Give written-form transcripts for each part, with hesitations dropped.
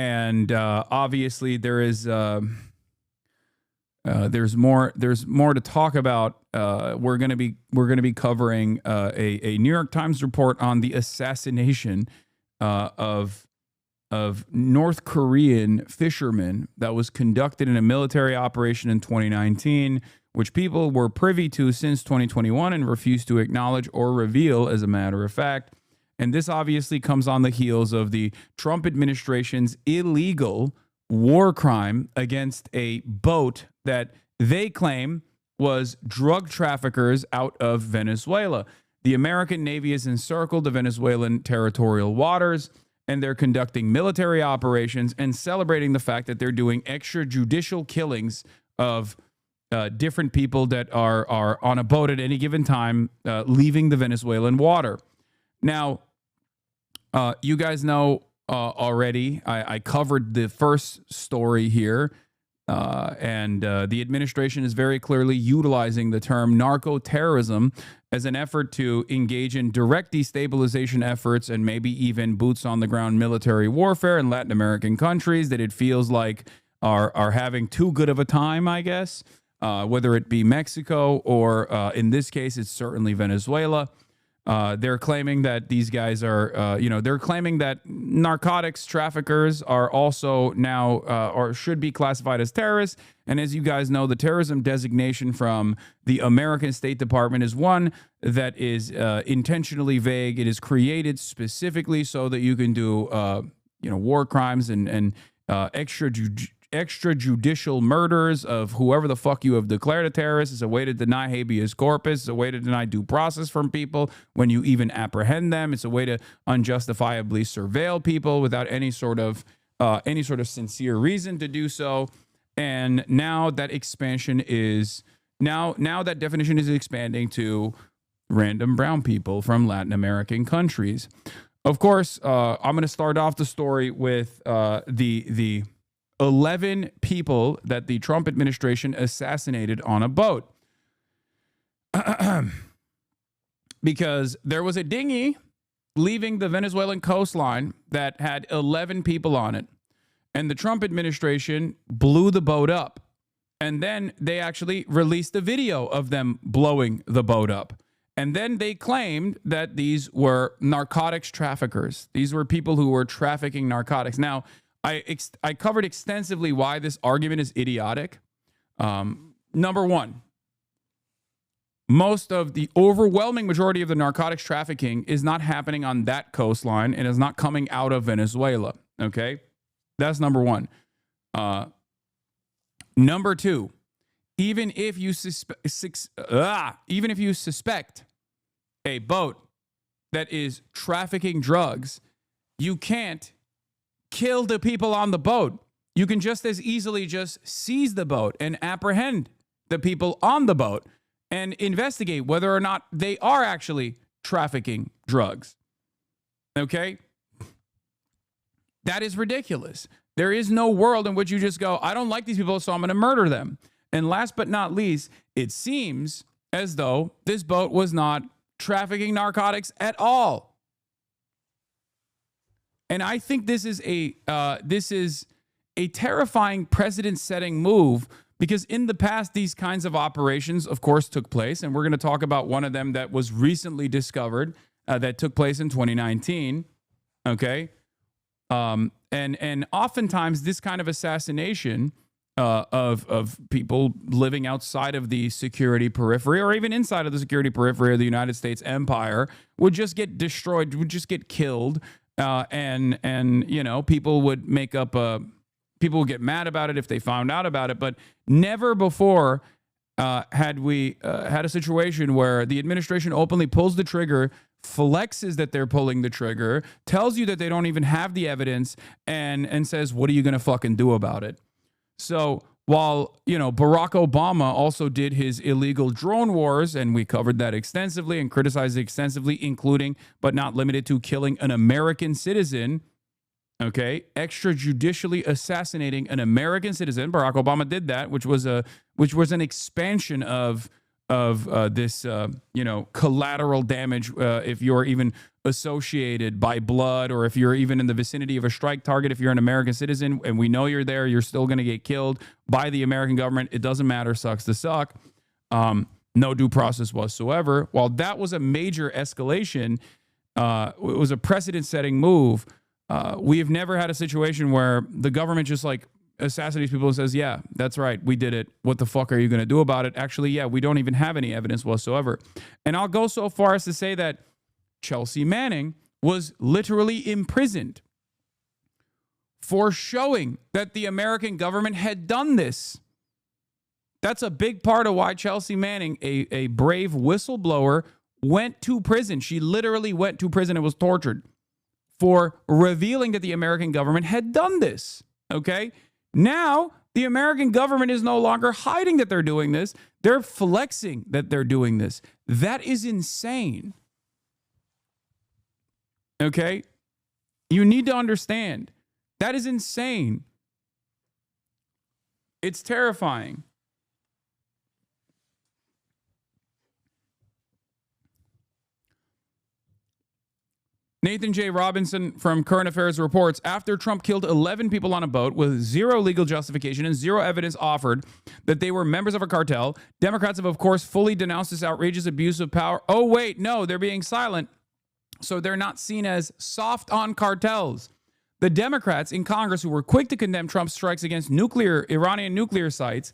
And obviously there's more to talk about. We're gonna be covering a New York Times report on the assassination of North Korean fishermen that was conducted in a military operation in 2019, which people were privy to since 2021 and refused to acknowledge or reveal, as a matter of fact. And this obviously comes on the heels of the Trump administration's illegal war crime against a boat that they claim was drug traffickers out of Venezuela. The American Navy has encircled the Venezuelan territorial waters, and they're conducting military operations and celebrating the fact that they're doing extrajudicial killings of different people that are on a boat at any given time, leaving the Venezuelan water. Now, you guys know already, I covered the first story here, and the administration is very clearly utilizing the term narco-terrorism as an effort to engage in direct destabilization efforts and maybe even boots-on-the-ground military warfare in Latin American countries that it feels like are having too good of a time, I guess, whether it be Mexico or, in this case, it's certainly Venezuela. They're claiming that these guys are, they're claiming that narcotics traffickers are also now or should be classified as terrorists. And as you guys know, the terrorism designation from the American State Department is one that is intentionally vague. It is created specifically so that you can do, war crimes and extrajudicial murders of whoever the fuck you have declared a terrorist. It's a way to deny habeas corpus. It's a way to deny due process from people when you even apprehend them. It's a way to unjustifiably surveil people without any sort of sincere reason to do so. And now that expansion is now that definition is expanding to random brown people from Latin American countries. Of course, I'm going to start off the story with the 11 people that the Trump administration assassinated on a boat. Because there was a dinghy leaving the Venezuelan coastline that had 11 people on it. And the Trump administration blew the boat up. And then they actually released a video of them blowing the boat up. And then they claimed that these were narcotics traffickers. These were people who were trafficking narcotics. Now, I covered extensively why this argument is idiotic. Number one, most of the overwhelming majority of the narcotics trafficking is not happening on that coastline and is not coming out of Venezuela. Okay, that's number one. Number two, even if you suspect a boat that is trafficking drugs, you can't kill the people on the boat. You can just as easily just seize the boat and apprehend the people on the boat and investigate whether or not they are actually trafficking drugs. Okay? That is ridiculous. There is no world in which you just go, I don't like these people, so I'm going to murder them. And last but not least, it seems as though this boat was not trafficking narcotics at all. And I think this is a terrifying precedent-setting move, because in the past, these kinds of operations, of course, took place. And we're going to talk about one of them that was recently discovered that took place in 2019. Okay. And oftentimes this kind of assassination of people living outside of the security periphery or even inside of the security periphery of the United States empire would just get destroyed, would just get killed. And you know, people would make up people would get mad about it if they found out about it. But never before had we had a situation where the administration openly pulls the trigger, flexes that they're pulling the trigger, tells you that they don't even have the evidence, and says, what are you going to fucking do about it? So while, you know, Barack Obama also did his illegal drone wars, and we covered that extensively and criticized it extensively, including but not limited to killing an American citizen, okay, extrajudicially assassinating an American citizen. Barack Obama did that, which was an expansion of this collateral damage if you're even associated by blood, or if you're even in the vicinity of a strike target. If you're an American citizen and we know you're there, you're still going to get killed by the American government. It doesn't matter. Sucks to suck. No due process whatsoever. While that was a major escalation, it was a precedent-setting move. We have never had a situation where the government just like assassinates people and says, yeah, that's right, we did it. What the fuck are you going to do about it? Actually, yeah, we don't even have any evidence whatsoever. And I'll go so far as to say that Chelsea Manning was literally imprisoned for showing that the American government had done this. That's a big part of why Chelsea Manning, a brave whistleblower, went to prison. She literally went to prison and was tortured for revealing that the American government had done this. Okay? Now, the American government is no longer hiding that they're doing this. They're flexing that they're doing this. That is insane. Okay? You need to understand. That is insane. It's terrifying. Nathan J. Robinson from Current Affairs reports, after Trump killed 11 people on a boat with zero legal justification and zero evidence offered that they were members of a cartel, Democrats have, of course, fully denounced this outrageous abuse of power. Oh, wait, no, they're being silent. So they're not seen as soft on cartels. The Democrats in Congress who were quick to condemn Trump's strikes against Iranian nuclear sites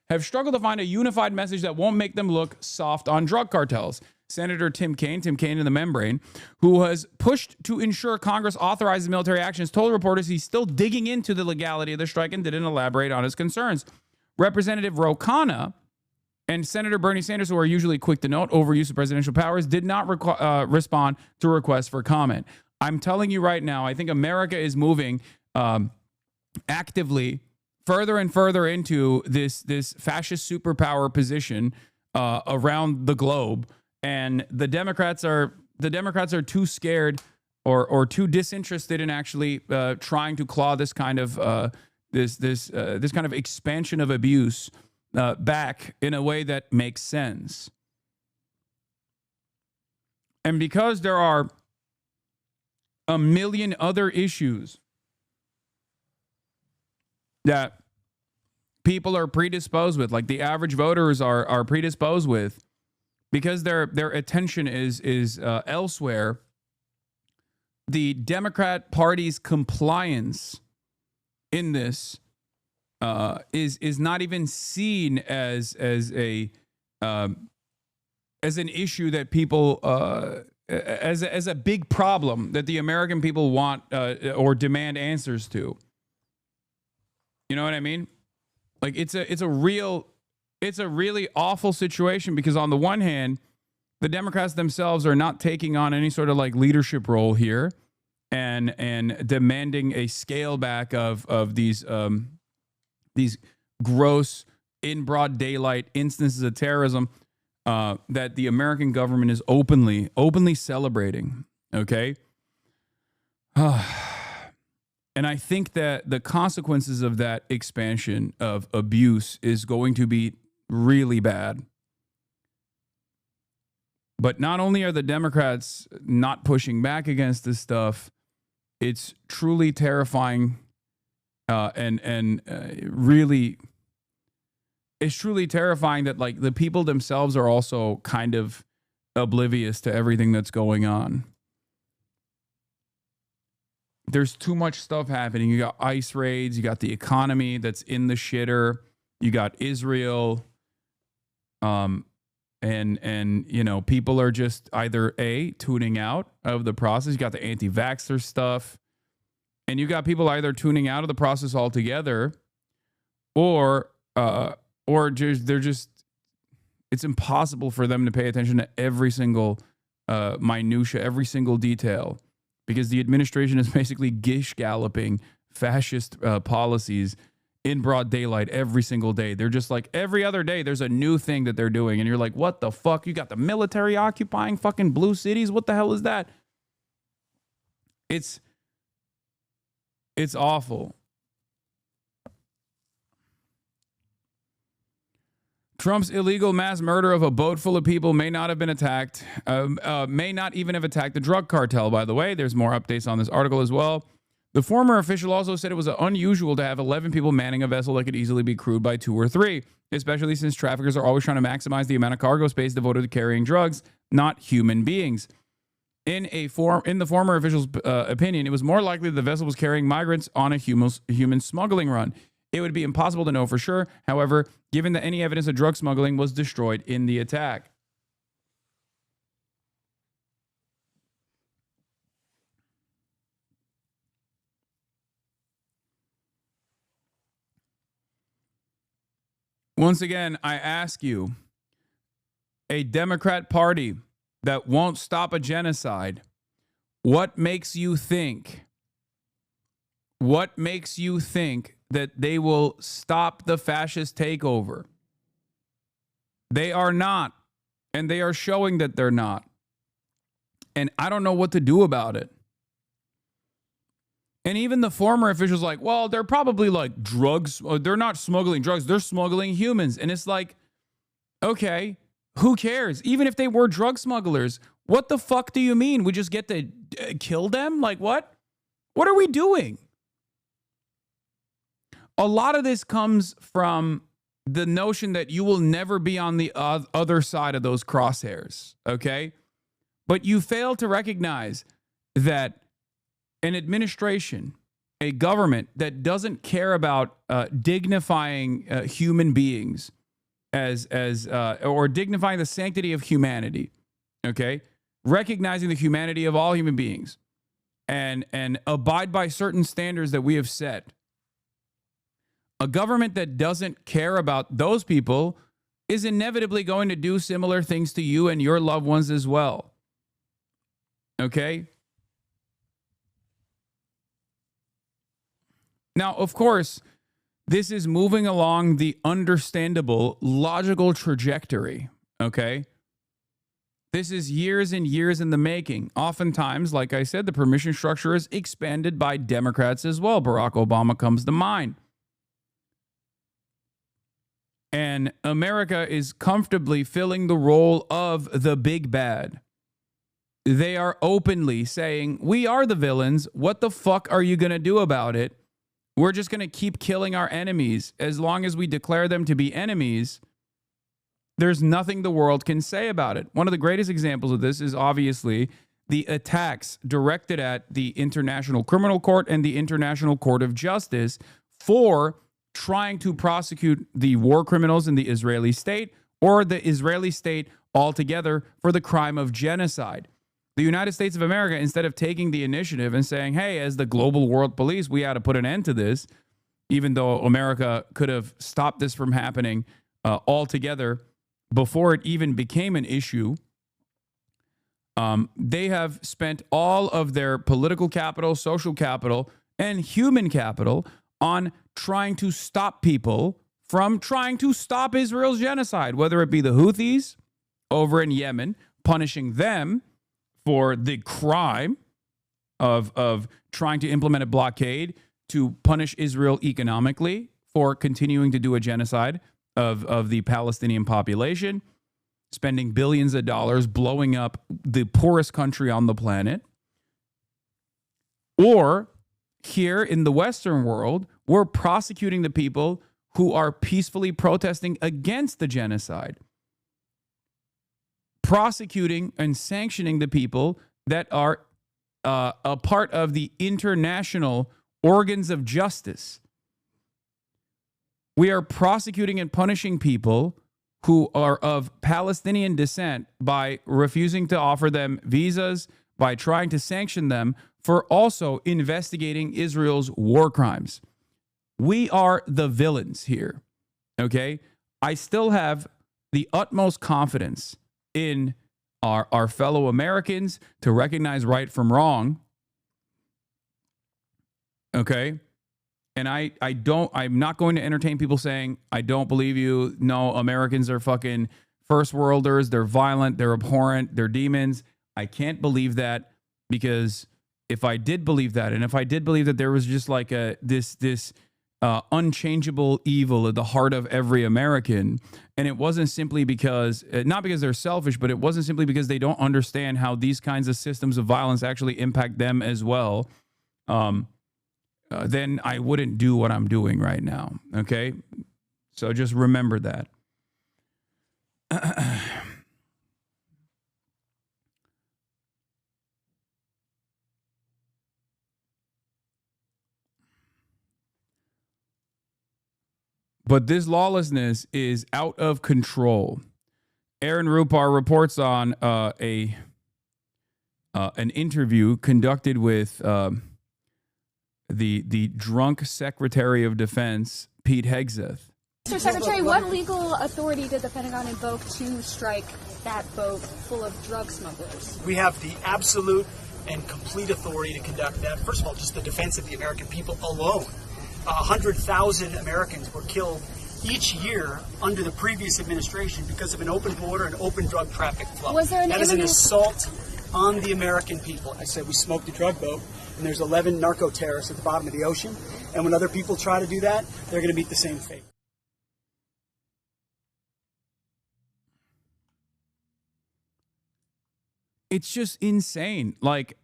have struggled to find a unified message that won't make them look soft on drug cartels. Senator Tim Kaine in the membrane, who has pushed to ensure Congress authorizes military actions, told reporters he's still digging into the legality of the strike and didn't elaborate on his concerns. Representative Ro Khanna and Senator Bernie Sanders, who are usually quick to note overuse of presidential powers, did not respond to requests for comment. I'm telling you right now, I think America is moving actively further and further into this fascist superpower position around the globe. And the Democrats are too scared or too disinterested in actually trying to claw this kind of this kind of expansion of abuse back in a way that makes sense. And because there are a million other issues that people are predisposed with, like the average voters are predisposed with, because their attention is elsewhere, the Democrat Party's compliance in this is not even seen as an issue that people as a big problem that the American people want or demand answers to. You know what I mean? Like it's a really awful situation, because on the one hand, the Democrats themselves are not taking on any sort of like leadership role here and demanding a scale back of these gross, in broad daylight instances of terrorism that the American government is openly celebrating. Okay. And I think that the consequences of that expansion of abuse is going to be really bad. But not only are the Democrats not pushing back against this stuff, it's truly terrifying, and really, it's truly terrifying that like the people themselves are also kind of oblivious to everything that's going on. There's too much stuff happening. You got ICE raids, you got the economy that's in the shitter, you got Israel, and you know, people are just either tuning out of the process. You got the anti-vaxxer stuff, and you got people either tuning out of the process altogether, or they're just, it's impossible for them to pay attention to every single minutia, every single detail, because the administration is basically gish galloping fascist policies in broad daylight every single day. They're just like, every other day there's a new thing that they're doing, and you're like, what the fuck? You got the military occupying fucking blue cities? What the hell is that? It's awful. Trump's illegal mass murder of a boat full of people may not have been attacked, may not even have attacked the drug cartel, by the way. There's more updates on this article as well. The former official also said it was unusual to have 11 people manning a vessel that could easily be crewed by 2 or 3, especially since traffickers are always trying to maximize the amount of cargo space devoted to carrying drugs, not human beings. In the former official's opinion, it was more likely that the vessel was carrying migrants on a human smuggling run. It would be impossible to know for sure, however, given that any evidence of drug smuggling was destroyed in the attack. Once again, I ask you, a Democrat Party that won't stop a genocide, what makes you think that they will stop the fascist takeover? They are not, and they are showing that they're not. And I don't know what to do about it. And even the former officials like, well, they're probably like drugs. They're not smuggling drugs. They're smuggling humans. And it's like, okay, who cares? Even if they were drug smugglers, what the fuck do you mean? We just get to kill them? Like what? What are we doing? A lot of this comes from the notion that you will never be on the other side of those crosshairs, okay? But you fail to recognize that an administration, a government that doesn't care about dignifying human beings or dignifying the sanctity of humanity, okay? Recognizing the humanity of all human beings and abide by certain standards that we have set. A government that doesn't care about those people is inevitably going to do similar things to you and your loved ones as well. Okay? Now, of course, this is moving along the understandable, logical trajectory. Okay? This is years and years in the making. Oftentimes, like I said, the permission structure is expanded by Democrats as well. Barack Obama comes to mind. And America is comfortably filling the role of the big bad. They are openly saying, we are the villains. What the fuck are you going to do about it? We're just going to keep killing our enemies. As long as we declare them to be enemies, there's nothing the world can say about it. One of the greatest examples of this is obviously the attacks directed at the International Criminal Court and the International Court of Justice for trying to prosecute the war criminals in the Israeli state or the Israeli state altogether for the crime of genocide. The United States of America, instead of taking the initiative and saying, hey, as the global world police, we ought to put an end to this, even though America could have stopped this from happening altogether before it even became an issue, they have spent all of their political capital, social capital, and human capital on trying to stop people from trying to stop Israel's genocide, whether it be the Houthis over in Yemen, punishing them for the crime of trying to implement a blockade to punish Israel economically for continuing to do a genocide of the Palestinian population, spending billions of dollars blowing up the poorest country on the planet. Or here in the Western world, we're prosecuting the people who are peacefully protesting against the genocide. Prosecuting and sanctioning the people that are a part of the international organs of justice. We are prosecuting and punishing people who are of Palestinian descent by refusing to offer them visas, by trying to sanction them for also investigating Israel's war crimes. We are the villains here, okay? I still have the utmost confidence in our fellow Americans to recognize right from wrong, okay? And I'm not going to entertain people saying, I don't believe you. No, Americans are fucking first worlders. They're violent. They're abhorrent. They're demons. I can't believe that, because if I did believe that, and if I did believe that there was just like this unchangeable evil at the heart of every American. And it wasn't simply because, not because they're selfish, but it wasn't simply because they don't understand how these kinds of systems of violence actually impact them as well. Then I wouldn't do what I'm doing right now. Okay? So just remember that. But this lawlessness is out of control. Aaron Rupar reports on an interview conducted with the drunk Secretary of Defense, Pete Hegseth. Mr. Secretary, what legal authority did the Pentagon invoke to strike that boat full of drug smugglers? We have the absolute and complete authority to conduct that. First of all, just the defense of the American people alone. 100,000 Americans were killed each year under the previous administration because of an open border and open drug traffic flow. Was there that is an assault on the American people. I said we smoked a drug boat, and there's 11 narco terrorists at the bottom of the ocean. And when other people try to do that, they're going to meet the same fate. It's just insane. Like,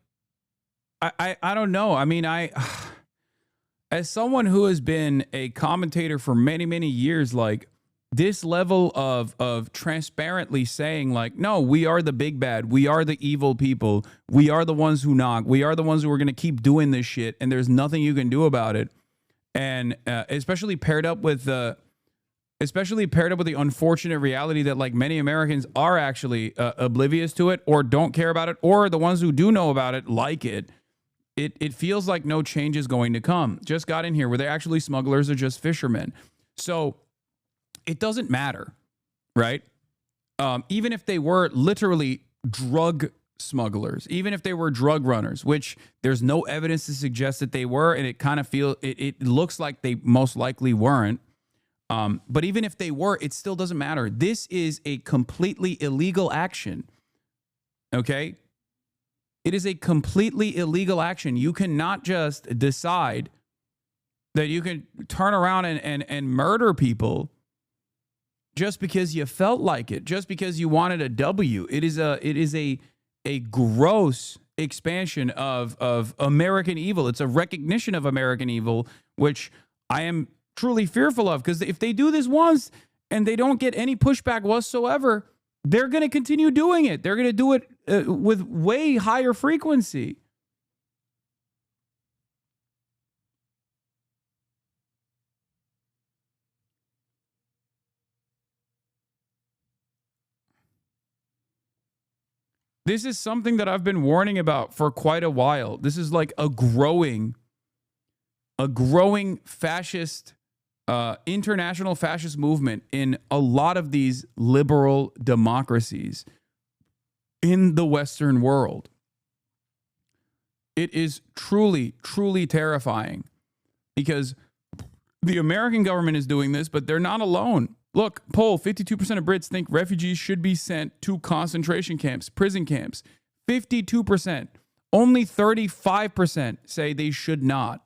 I don't know. I mean, as someone who has been a commentator for many, many years, like this level of transparently saying like, no, we are the big bad. We are the evil people. We are the ones who knock. We are the ones who are going to keep doing this shit. And there's nothing you can do about it. And especially paired up with the unfortunate reality that like many Americans are actually oblivious to it or don't care about it, or the ones who do know about it like it. It feels like no change is going to come. Just got in here. Were they actually smugglers or just fishermen? So it doesn't matter, right? Even if they were literally drug smugglers, even if they were drug runners, which there's no evidence to suggest that they were, and it looks like they most likely weren't. But even if they were, it still doesn't matter. This is a completely illegal action. Okay? It is a completely illegal action. You cannot just decide that you can turn around and murder people just because you felt like it, just because you wanted a W. It is a gross expansion of American evil. It's a recognition of American evil, which I am truly fearful of, because if they do this once and they don't get any pushback whatsoever, they're going to continue doing it. They're going to do it with way higher frequency. This is something that I've been warning about for quite a while. This is like a growing fascist, international fascist movement in a lot of these liberal democracies in the Western world. It is truly, truly terrifying because the American government is doing this, but they're not alone. Look, poll, 52% of Brits think refugees should be sent to concentration camps, prison camps. 52%. Only 35% say they should not.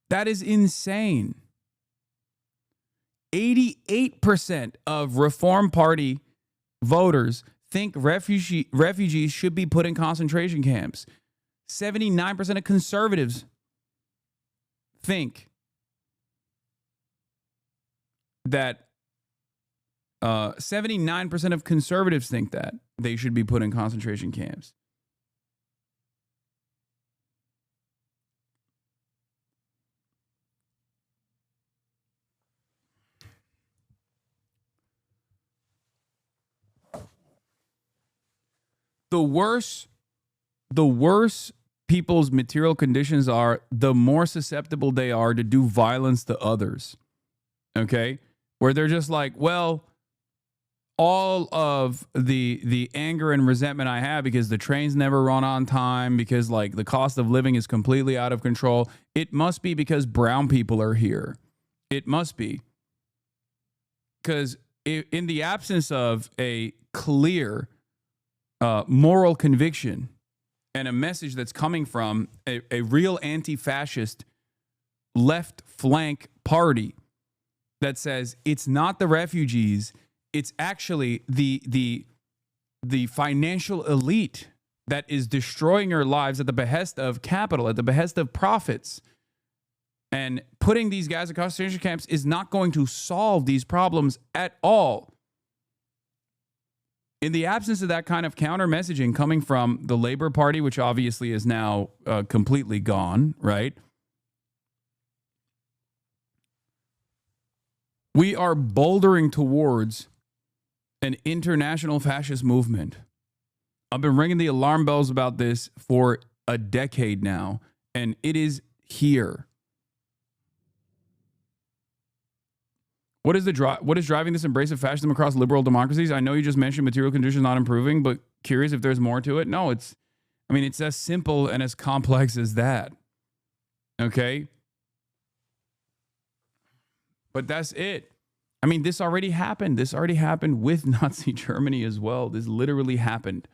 That is insane. 88% of Reform Party voters think refugees should be put in concentration camps. 79% of conservatives think that 79% of conservatives think that they should be put in concentration camps. The worse people's material conditions are, the more susceptible they are to do violence to others. Okay? Where they're just like, well, all of the anger and resentment I have because the trains never run on time, because like the cost of living is completely out of control, it must be because brown people are here. It must be. Because in the absence of a clear moral conviction and a message that's coming from a real anti-fascist left flank party that says it's not the refugees, it's actually the financial elite that is destroying your lives at the behest of capital, at the behest of profits. And putting these guys in concentration camps is not going to solve these problems at all. In the absence of that kind of counter messaging coming from the Labor Party, which obviously is now completely gone, right? We are bouldering towards an international fascist movement. I've been ringing the alarm bells about this for a decade now, and it is here. What is driving this embrace of fascism across liberal democracies? I know you just mentioned material conditions not improving, but curious if there's more to it. No, it's as simple and as complex as that. Okay? But that's it. I mean, this already happened. This already happened with Nazi Germany as well. This literally happened.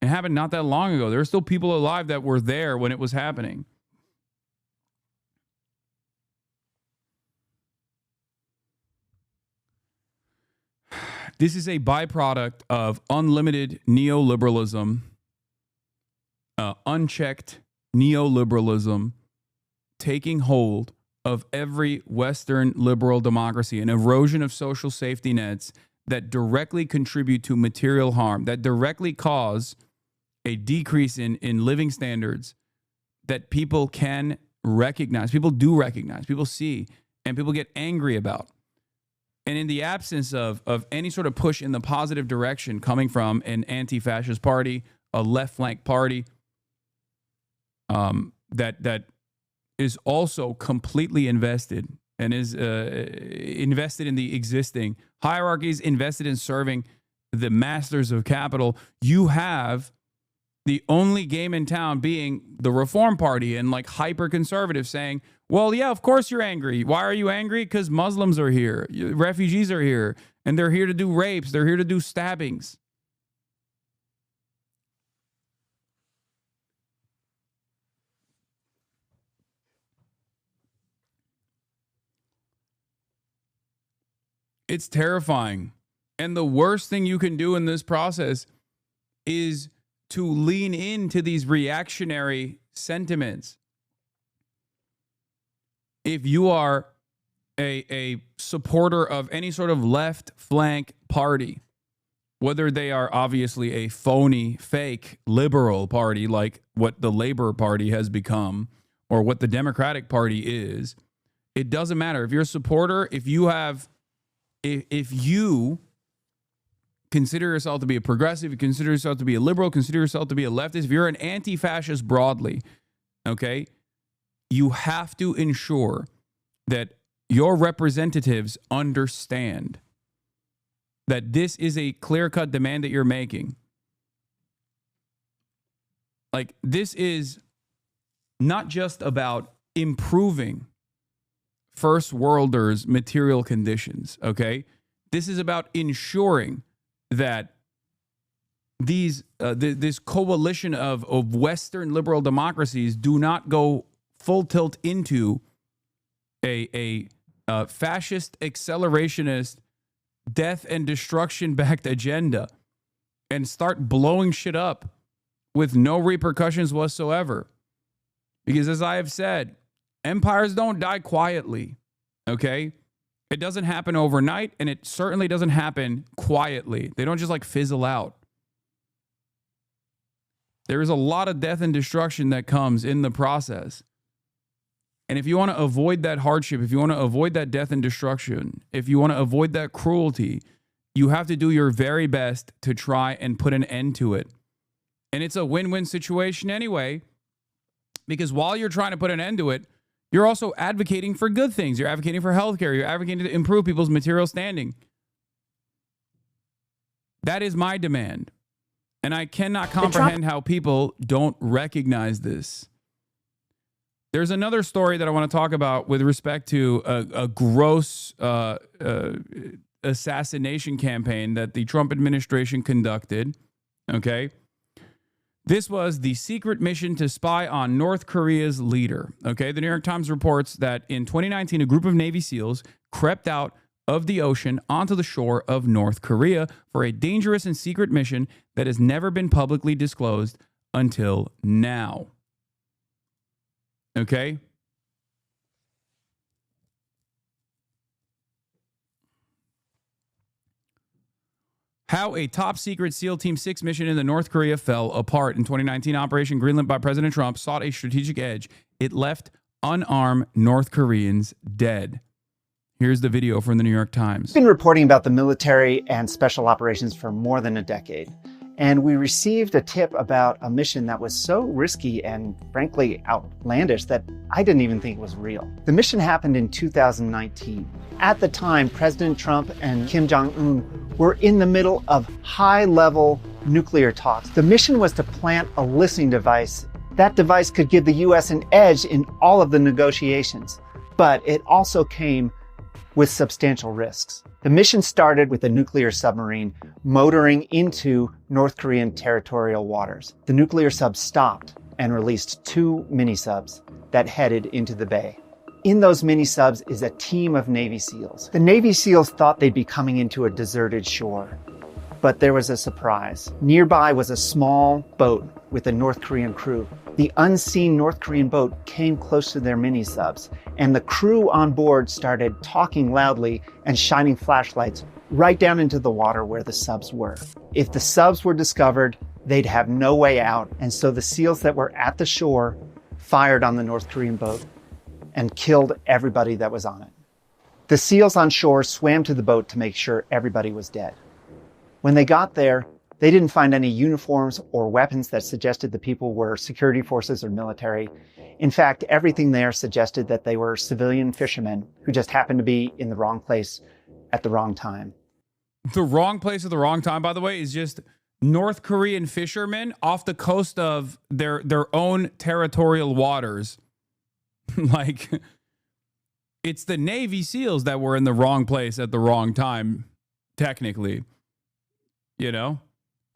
It happened not that long ago. There are still people alive that were there when it was happening. This is a byproduct of unlimited neoliberalism, unchecked neoliberalism taking hold of every Western liberal democracy, an erosion of social safety nets that directly contribute to material harm, that directly cause a decrease in living standards that people can recognize, people do recognize, people see, and people get angry about. And in the absence of any sort of push in the positive direction coming from an anti-fascist party, a left flank party, that is also completely invested and is invested in the existing hierarchies, invested in serving the masters of capital, you have the only game in town being the Reform Party and like hyper conservatives saying, well, yeah, of course you're angry. Why are you angry? Because Muslims are here. Refugees are here. And they're here to do rapes. They're here to do stabbings. It's terrifying. And the worst thing you can do in this process is to lean into these reactionary sentiments. If you are a supporter of any sort of left flank party, whether they are obviously a phony, fake liberal party like what the Labor Party has become or what the Democratic Party is, it doesn't matter. If you're a supporter, if you consider yourself to be a progressive, you consider yourself to be a liberal, consider yourself to be a leftist, if you're an anti-fascist broadly, okay, you have to ensure that your representatives understand that this is a clear-cut demand that you're making. Like, this is not just about improving first worlders' material conditions, okay? This is about ensuring that this coalition of Western liberal democracies do not go full tilt into a fascist, accelerationist, death and destruction-backed agenda and start blowing shit up with no repercussions whatsoever. Because as I have said, empires don't die quietly, okay? It doesn't happen overnight, and it certainly doesn't happen quietly. They don't just like fizzle out. There is a lot of death and destruction that comes in the process. And if you want to avoid that hardship, if you want to avoid that death and destruction, if you want to avoid that cruelty, you have to do your very best to try and put an end to it. And it's a win-win situation anyway, because while you're trying to put an end to it, you're also advocating for good things. You're advocating for healthcare. You're advocating to improve people's material standing. That is my demand. And I cannot comprehend how people don't recognize this. There's another story that I want to talk about with respect to a gross assassination campaign that the Trump administration conducted. Okay. This was the secret mission to spy on North Korea's leader. Okay, the New York Times reports that in 2019, a group of Navy SEALs crept out of the ocean onto the shore of North Korea for a dangerous and secret mission that has never been publicly disclosed until now. Okay? How a top-secret SEAL Team 6 mission in the North Korea fell apart. In 2019, Operation Greenlit by President Trump sought a strategic edge. It left unarmed North Koreans dead. Here's the video from the New York Times. We've been reporting about the military and special operations for more than a decade. And we received a tip about a mission that was so risky and frankly outlandish that I didn't even think it was real. The mission happened in 2019. At the time, President Trump and Kim Jong-un were in the middle of high-level nuclear talks. The mission was to plant a listening device. That device could give the U.S. an edge in all of the negotiations, but it also came with substantial risks. The mission started with a nuclear submarine motoring into North Korean territorial waters. The nuclear sub stopped and released 2 mini-subs that headed into the bay. In those mini-subs is a team of Navy SEALs. The Navy SEALs thought they'd be coming into a deserted shore, but there was a surprise. Nearby was a small boat with a North Korean crew. The unseen North Korean boat came close to their mini-subs, and the crew on board started talking loudly and shining flashlights right down into the water where the subs were. If the subs were discovered, they'd have no way out, and so the SEALs that were at the shore fired on the North Korean boat and killed everybody that was on it. The SEALs on shore swam to the boat to make sure everybody was dead. When they got there, they didn't find any uniforms or weapons that suggested the people were security forces or military. In fact, everything there suggested that they were civilian fishermen who just happened to be in the wrong place at the wrong time. The wrong place at the wrong time, by the way, is just North Korean fishermen off the coast of their own territorial waters. Like, it's the Navy SEALs that were in the wrong place at the wrong time, technically. You know?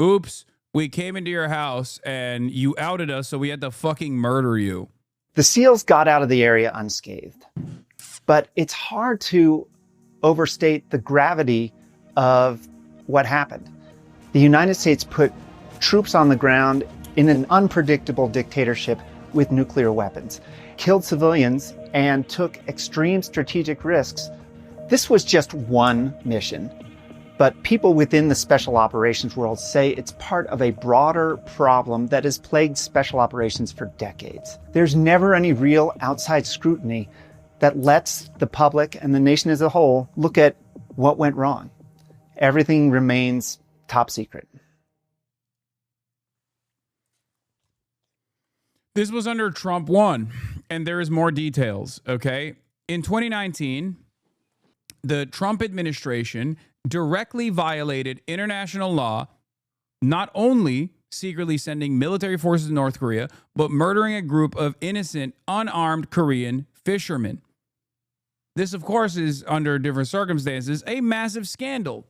Oops, we came into your house and you outed us, so we had to fucking murder you. The SEALs got out of the area unscathed. But it's hard to overstate the gravity of what happened. The United States put troops on the ground in an unpredictable dictatorship with nuclear weapons, killed civilians, and took extreme strategic risks. This was just one mission. But people within the special operations world say it's part of a broader problem that has plagued special operations for decades. There's never any real outside scrutiny that lets the public and the nation as a whole look at what went wrong. Everything remains top secret. This was under Trump 1, and there is more details, okay? In 2019, the Trump administration directly violated international law, not only secretly sending military forces to North Korea, but murdering a group of innocent, unarmed Korean fishermen. This, of course, is, under different circumstances, a massive scandal.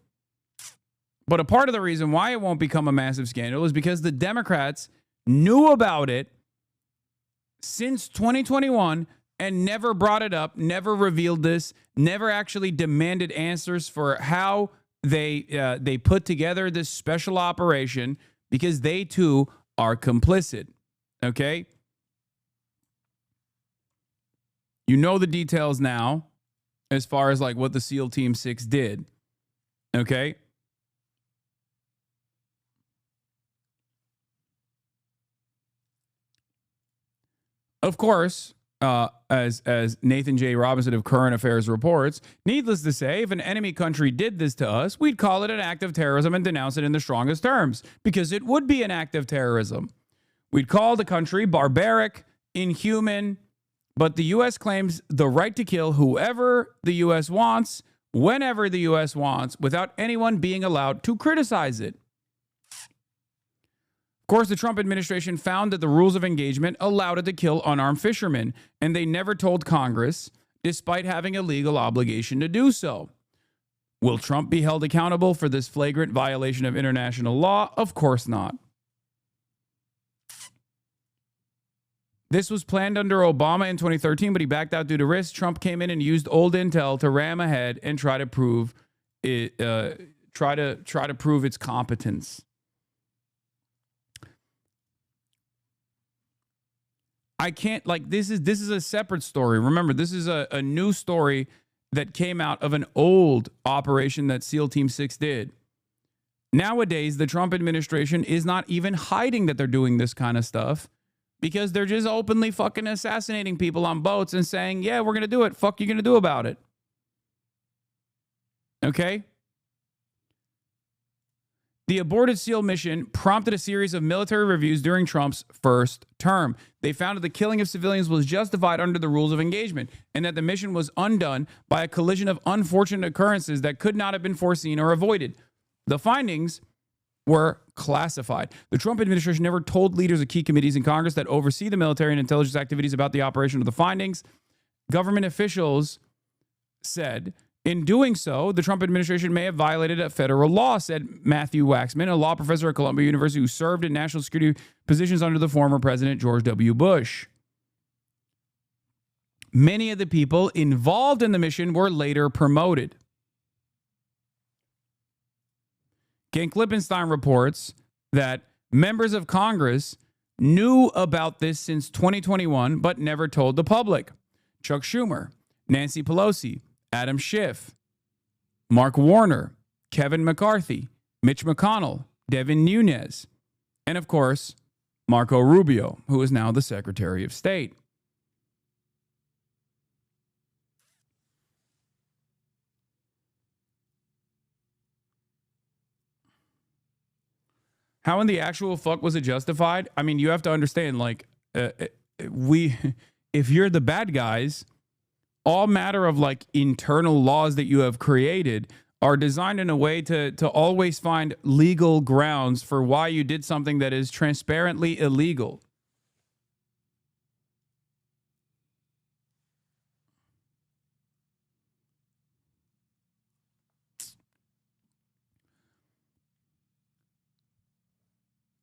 But a part of the reason why it won't become a massive scandal is because the Democrats knew about it since 2021 and never brought it up, never revealed this, never actually demanded answers for how they put together this special operation, because they too are complicit. Okay? You know the details now as far as like what the SEAL Team 6 did. Okay? Of course, as Nathan J. Robinson of Current Affairs reports, needless to say, if an enemy country did this to us, we'd call it an act of terrorism and denounce it in the strongest terms, because it would be an act of terrorism. We'd call the country barbaric, inhuman, but the U.S. claims the right to kill whoever the U.S. wants, whenever the U.S. wants, without anyone being allowed to criticize it. Of course, the Trump administration found that the rules of engagement allowed it to kill unarmed fishermen, and they never told Congress, despite having a legal obligation to do so. Will Trump be held accountable for this flagrant violation of international law? Of course not. This was planned under Obama in 2013, but he backed out due to risks. Trump came in and used old intel to ram ahead and try to prove it. Try to prove its competence. I can't, like, this is a separate story. Remember, this is a new story that came out of an old operation that SEAL Team 6 did. Nowadays, the Trump administration is not even hiding that they're doing this kind of stuff because they're just openly fucking assassinating people on boats and saying, yeah, we're going to do it. Fuck you going to do about it. Okay? The aborted SEAL mission prompted a series of military reviews during Trump's first term. They found that the killing of civilians was justified under the rules of engagement and that the mission was undone by a collision of unfortunate occurrences that could not have been foreseen or avoided. The findings were classified. The Trump administration never told leaders of key committees in Congress that oversee the military and intelligence activities about the operation of the findings. Government officials said, in doing so, the Trump administration may have violated a federal law, said Matthew Waxman, a law professor at Columbia University who served in national security positions under the former President George W. Bush. Many of the people involved in the mission were later promoted. Genk Lippenstein reports that members of Congress knew about this since 2021, but never told the public. Chuck Schumer, Nancy Pelosi, Adam Schiff, Mark Warner, Kevin McCarthy, Mitch McConnell, Devin Nunes, and of course, Marco Rubio, who is now the Secretary of State. How in the actual fuck was it justified? I mean, you have to understand, like, if you're the bad guys, all matter of like internal laws that you have created are designed in a way to always find legal grounds for why you did something that is transparently illegal.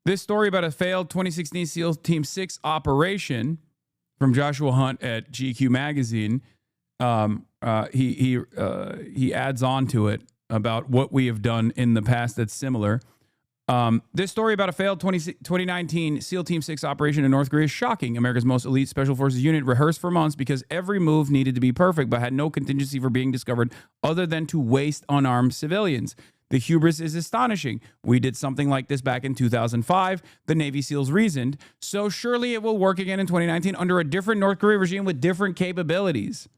This story about a failed 2016 SEAL Team 6 operation from Joshua Hunt at GQ Magazine. He adds on to it about what we have done in the past that's similar. This story about a failed 2019 SEAL Team 6 operation in North Korea is shocking. America's most elite special forces unit rehearsed for months because every move needed to be perfect, but had no contingency for being discovered other than to waste unarmed civilians. The hubris is astonishing. We did something like this back in 2005. The Navy SEALs reasoned. So surely it will work again in 2019 under a different North Korea regime with different capabilities.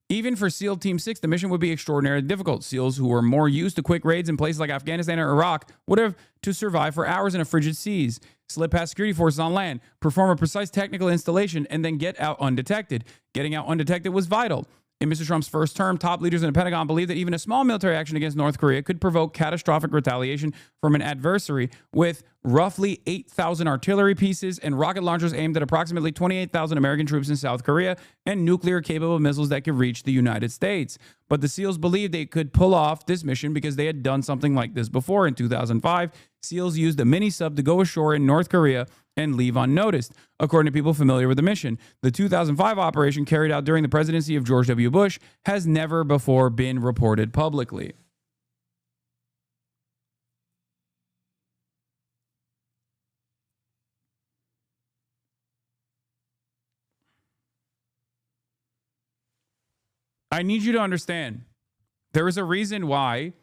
Even for SEAL Team 6, the mission would be extraordinarily difficult. SEALs who were more used to quick raids in places like Afghanistan or Iraq would have to survive for hours in a frigid seas, slip past security forces on land, perform a precise technical installation, and then get out undetected. Getting out undetected was vital. In Mr. Trump's first term, top leaders in the Pentagon believed that even a small military action against North Korea could provoke catastrophic retaliation from an adversary with roughly 8,000 artillery pieces and rocket launchers aimed at approximately 28,000 American troops in South Korea and nuclear-capable missiles that could reach the United States. But the SEALs believed they could pull off this mission because they had done something like this before. In 2005, SEALs used a mini-sub to go ashore in North Korea and leave unnoticed, according to people familiar with the mission. The 2005 operation, carried out during the presidency of George W. Bush, has never before been reported publicly. I need you to understand, there is a reason why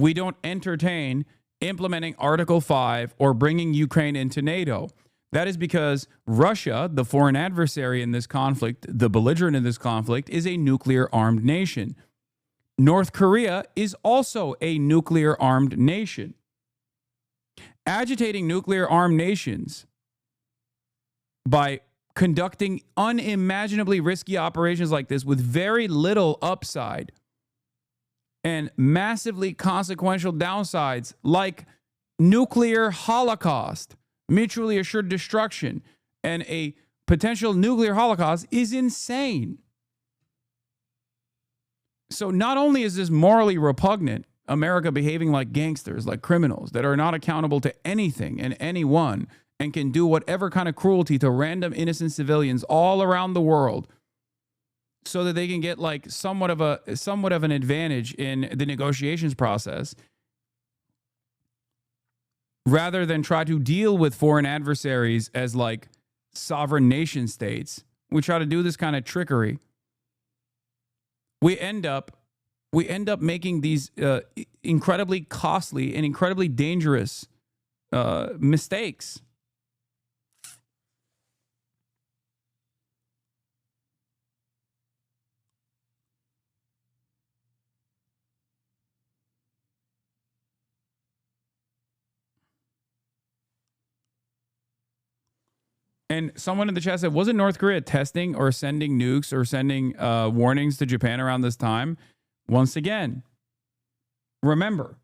we don't entertain implementing Article 5 or bringing Ukraine into NATO. That is because Russia, the foreign adversary in this conflict, the belligerent in this conflict, is a nuclear-armed nation. North Korea is also a nuclear-armed nation. Agitating nuclear-armed nations by conducting unimaginably risky operations like this with very little upside and massively consequential downsides like nuclear holocaust, mutually assured destruction, and a potential nuclear holocaust is insane. So not only is this morally repugnant, America behaving like gangsters, like criminals that are not accountable to anything and anyone, and can do whatever kind of cruelty to random innocent civilians all around the world so that they can get like somewhat of an advantage in the negotiations process, rather than try to deal with foreign adversaries as like sovereign nation states. We try to do this kind of trickery. We end up making these incredibly costly and incredibly dangerous mistakes. And someone in the chat said, wasn't North Korea testing or sending nukes or sending warnings to Japan around this time? Once again, remember,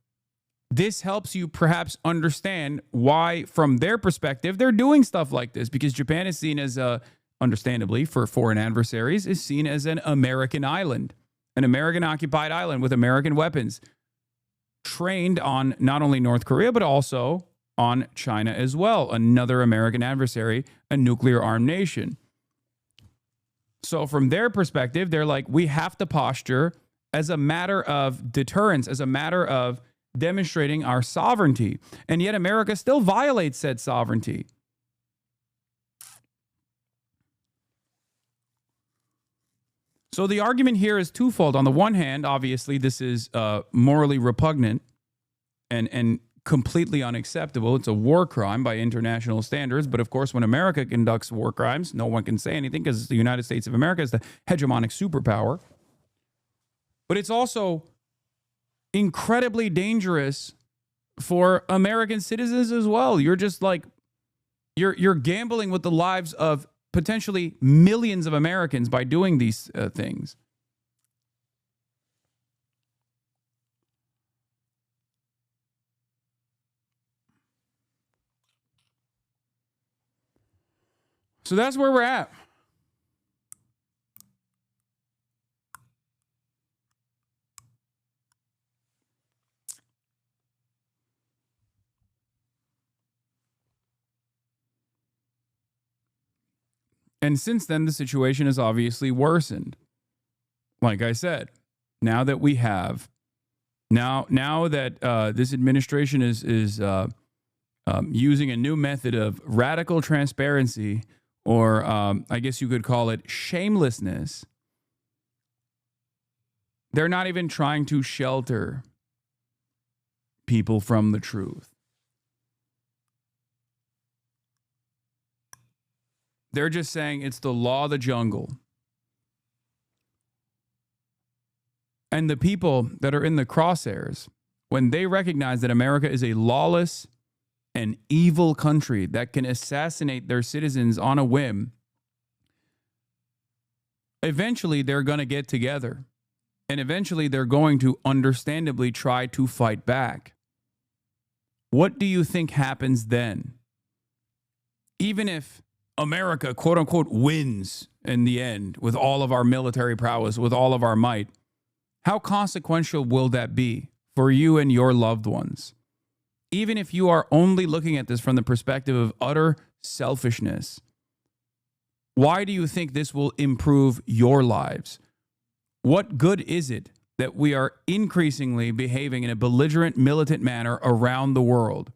this helps you perhaps understand why, from their perspective, they're doing stuff like this, because Japan is seen as, understandably, for foreign adversaries, is seen as an American island, an American-occupied island with American weapons, trained on not only North Korea, but also on China as well, another American adversary, a nuclear-armed nation. So from their perspective, they're like, we have to posture as a matter of deterrence, as a matter of demonstrating our sovereignty. And yet America still violates said sovereignty. So the argument here is twofold. On the one hand, obviously, this is morally repugnant and completely unacceptable. It's a war crime by international standards. But of course, when America conducts war crimes, no one can say anything because the United States of America is the hegemonic superpower. But it's also incredibly dangerous for American citizens as well. You're just like, you're gambling with the lives of potentially millions of Americans by doing these things. So that's where we're at. And since then, the situation has obviously worsened. Like I said, now that we have, now that this administration is using a new method of radical transparency, or I guess you could call it shamelessness, they're not even trying to shelter people from the truth. They're just saying it's the law of the jungle. And the people that are in the crosshairs, when they recognize that America is a lawless and evil country that can assassinate their citizens on a whim, eventually they're going to get together. And eventually they're going to understandably try to fight back. What do you think happens then? Even if America, quote unquote, wins in the end with all of our military prowess, with all of our might, how consequential will that be for you and your loved ones? Even if you are only looking at this from the perspective of utter selfishness, why do you think this will improve your lives? What good is it that we are increasingly behaving in a belligerent, militant manner around the world?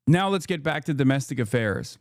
Now let's get back to domestic affairs.